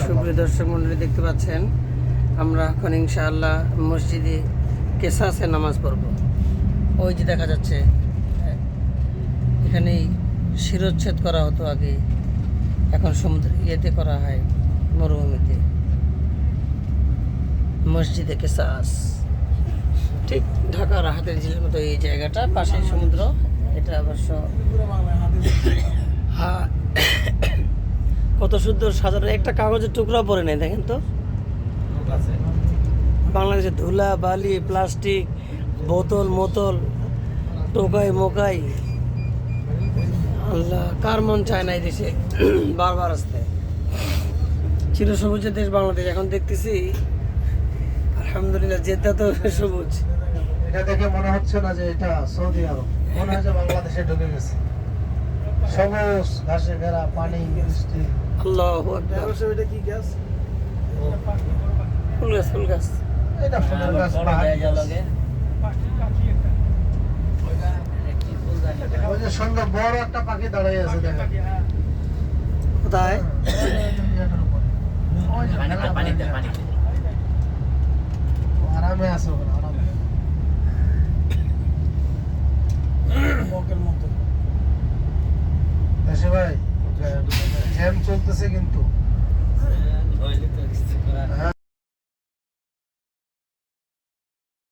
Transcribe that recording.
সুপ্রিয় দর্শক মন্ডলী, দেখতে পাচ্ছেন আমরা এখন ইনশাআল্লাহ মসজিদে কেসাসে নামাজ পড়ব। ওই যে দেখা যাচ্ছে এখানেই শিরোচ্ছেদ করা হতো আগে, এখন সমুদ্র ইয়েতে করা হয়, মরুভূমিতে। মসজিদে কেসাস ঠিক ঢাকার হাতের ঝিলের মতো এই জায়গাটা, পাশে সমুদ্র। এটা অবশ্য হ্যাঁ, কত সুন্দর সাজানো, একটা কাগজের টুকরা পরে নেই, দেখেন তো। বাংলাদেশে ধুলা বালি প্লাস্টিক বোতল মোতল টোকাই মোকাই, আল্লাহ কার মন চায় না এই দেশে বারবার আসতে। চিরসবুজের দেশ বাংলাদেশ। এখন দেখতেছি আলহামদুলিল্লাহ জেদ্দা তো সবুজ। এটা দেখে মনে হচ্ছে না যে এটা সৌদি আরব, মনে হয় যে বাংলাদেশে ঢুকে গেছে। সবুজ ঘাসে ঘেরা, পানি বৃষ্টি। আল্লাহু আকবার। এটা কি গাছ? ফুল গাছ, ফুল গাছ। এটা ফুলের গাছ। ওই যে সঙ্গে বড় একটা পাখি দাঁড়িয়ে আছে, দেখেন কোথায়? আরামে আছে ওখানে, আরামে। দেশে ভাই জ্যাম চলতেছে কিন্তু।